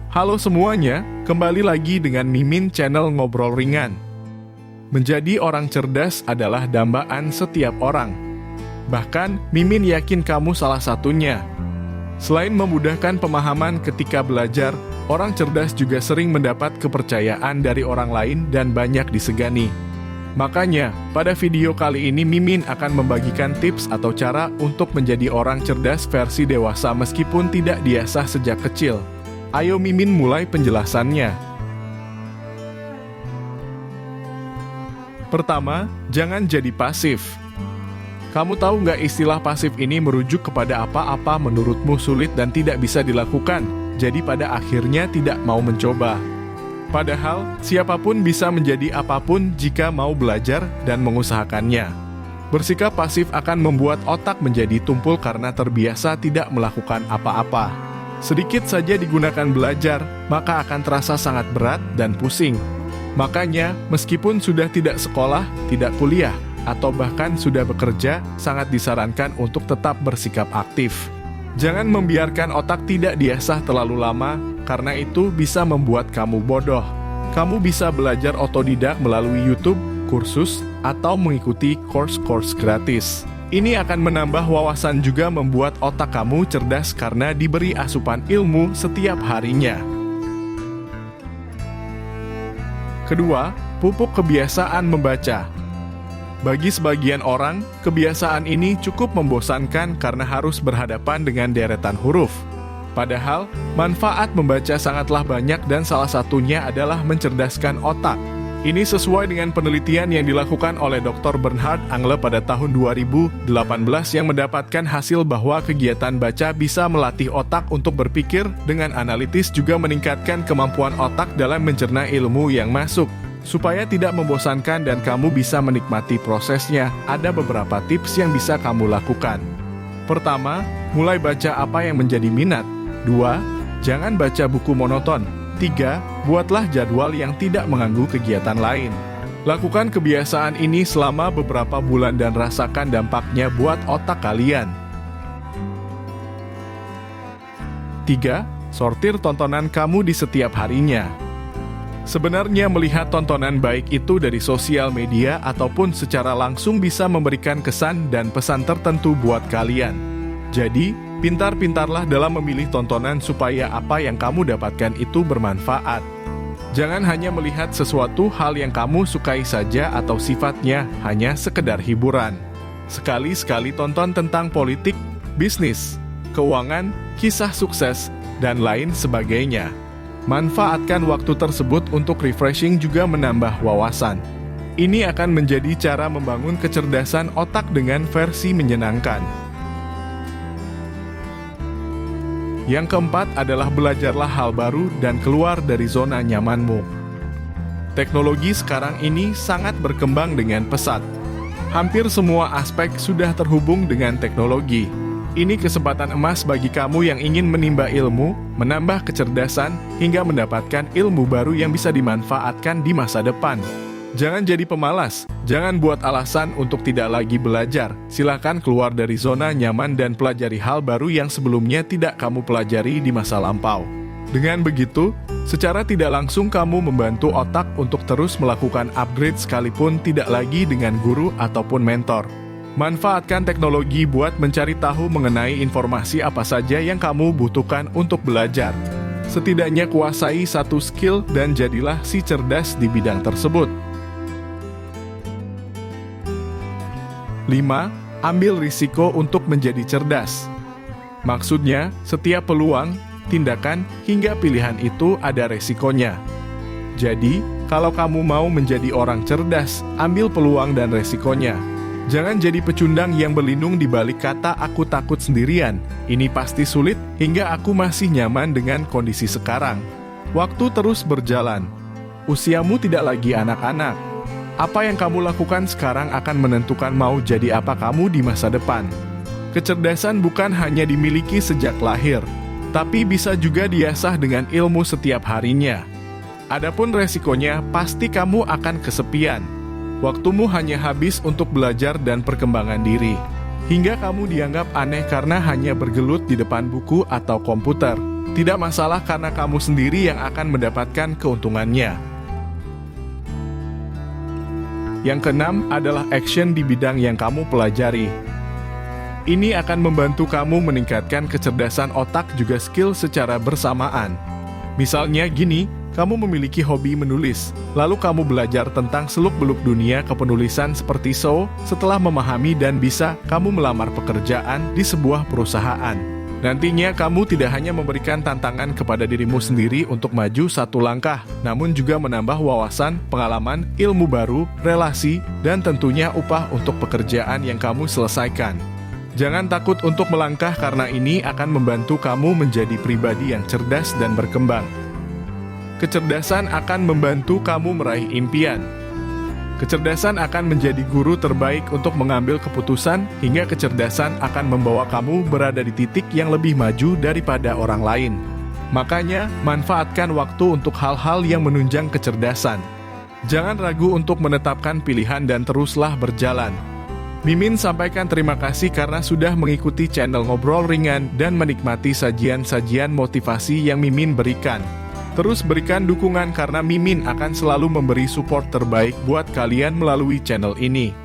Halo semuanya, kembali lagi dengan Mimin Channel Ngobrol Ringan. Menjadi orang cerdas adalah dambaan setiap orang. Bahkan, Mimin yakin kamu salah satunya. Selain memudahkan pemahaman ketika belajar, orang cerdas juga sering mendapat kepercayaan dari orang lain dan banyak disegani. Makanya, pada video kali ini Mimin akan membagikan tips atau cara untuk menjadi orang cerdas versi dewasa meskipun tidak diasah sejak kecil. Ayo Mimin mulai penjelasannya. Pertama, jangan jadi pasif. Kamu tahu nggak istilah pasif ini merujuk kepada apa-apa menurutmu sulit dan tidak bisa dilakukan, jadi pada akhirnya tidak mau mencoba. Padahal, siapapun bisa menjadi apapun jika mau belajar dan mengusahakannya. Bersikap pasif akan membuat otak menjadi tumpul karena terbiasa tidak melakukan apa-apa. Sedikit saja digunakan belajar, maka akan terasa sangat berat dan pusing. Makanya, meskipun sudah tidak sekolah, tidak kuliah, atau bahkan sudah bekerja, sangat disarankan untuk tetap bersikap aktif. Jangan membiarkan otak tidak diasah terlalu lama, karena itu bisa membuat kamu bodoh. Kamu bisa belajar otodidak melalui YouTube, kursus, atau mengikuti course-course gratis. Ini akan menambah wawasan juga membuat otak kamu cerdas karena diberi asupan ilmu setiap harinya. Kedua, pupuk kebiasaan membaca. Bagi sebagian orang, kebiasaan ini cukup membosankan karena harus berhadapan dengan deretan huruf. Padahal, manfaat membaca sangatlah banyak dan salah satunya adalah mencerdaskan otak. Ini sesuai dengan penelitian yang dilakukan oleh Dr. Bernhard Angle pada tahun 2018 yang mendapatkan hasil bahwa kegiatan baca bisa melatih otak untuk berpikir dengan analitis juga meningkatkan kemampuan otak dalam mencerna ilmu yang masuk. Supaya tidak membosankan dan kamu bisa menikmati prosesnya, ada beberapa tips yang bisa kamu lakukan. Pertama, mulai baca apa yang menjadi minat. 2. Jangan baca buku monoton. 3. Buatlah jadwal yang tidak mengganggu kegiatan lain. Lakukan kebiasaan ini selama beberapa bulan dan rasakan dampaknya buat otak kalian. 3. Sortir tontonan kamu di setiap harinya. Sebenarnya melihat tontonan baik itu dari sosial media ataupun secara langsung bisa memberikan kesan dan pesan tertentu buat kalian. Jadi, pintar-pintarlah dalam memilih tontonan supaya apa yang kamu dapatkan itu bermanfaat. Jangan hanya melihat sesuatu hal yang kamu sukai saja atau sifatnya hanya sekedar hiburan. Sekali-sekali tonton tentang politik, bisnis, keuangan, kisah sukses, dan lain sebagainya. Manfaatkan waktu tersebut untuk refreshing juga menambah wawasan. Ini akan menjadi cara membangun kecerdasan otak dengan versi menyenangkan. Yang keempat adalah belajarlah hal baru dan keluar dari zona nyamanmu. Teknologi sekarang ini sangat berkembang dengan pesat. Hampir semua aspek sudah terhubung dengan teknologi. Ini kesempatan emas bagi kamu yang ingin menimba ilmu, menambah kecerdasan, hingga mendapatkan ilmu baru yang bisa dimanfaatkan di masa depan. Jangan jadi pemalas, jangan buat alasan untuk tidak lagi belajar. Silakan keluar dari zona nyaman dan pelajari hal baru yang sebelumnya tidak kamu pelajari di masa lampau. Dengan begitu, secara tidak langsung kamu membantu otak untuk terus melakukan upgrade sekalipun tidak lagi dengan guru ataupun mentor. Manfaatkan teknologi buat mencari tahu mengenai informasi apa saja yang kamu butuhkan untuk belajar. Setidaknya kuasai satu skill dan jadilah si cerdas di bidang tersebut. 5. Ambil risiko untuk menjadi cerdas. Maksudnya, setiap peluang, tindakan, hingga pilihan itu ada resikonya. Jadi, kalau kamu mau menjadi orang cerdas, ambil peluang dan resikonya. Jangan jadi pecundang yang berlindung di balik kata aku takut sendirian. Ini pasti sulit, hingga aku masih nyaman dengan kondisi sekarang. Waktu terus berjalan. Usiamu tidak lagi anak-anak. Apa yang kamu lakukan sekarang akan menentukan mau jadi apa kamu di masa depan. Kecerdasan bukan hanya dimiliki sejak lahir, tapi bisa juga diasah dengan ilmu setiap harinya. Adapun resikonya, pasti kamu akan kesepian. Waktumu hanya habis untuk belajar dan perkembangan diri. Hingga kamu dianggap aneh karena hanya bergelut di depan buku atau komputer. Tidak masalah karena kamu sendiri yang akan mendapatkan keuntungannya. Yang keenam adalah action di bidang yang kamu pelajari. Ini akan membantu kamu meningkatkan kecerdasan otak juga skill secara bersamaan. Misalnya gini, kamu memiliki hobi menulis, lalu kamu belajar tentang seluk-beluk dunia kepenulisan seperti setelah memahami dan bisa, kamu melamar pekerjaan di sebuah perusahaan. Nantinya kamu tidak hanya memberikan tantangan kepada dirimu sendiri untuk maju satu langkah, namun juga menambah wawasan, pengalaman, ilmu baru, relasi, dan tentunya upah untuk pekerjaan yang kamu selesaikan. Jangan takut untuk melangkah karena ini akan membantu kamu menjadi pribadi yang cerdas dan berkembang. Kecerdasan akan membantu kamu meraih impian. Kecerdasan akan menjadi guru terbaik untuk mengambil keputusan, hingga kecerdasan akan membawa kamu berada di titik yang lebih maju daripada orang lain. Makanya, manfaatkan waktu untuk hal-hal yang menunjang kecerdasan. Jangan ragu untuk menetapkan pilihan dan teruslah berjalan. Mimin sampaikan terima kasih karena sudah mengikuti channel Ngobrol Ringan dan menikmati sajian-sajian motivasi yang Mimin berikan. Terus berikan dukungan karena Mimin akan selalu memberi support terbaik buat kalian melalui channel ini.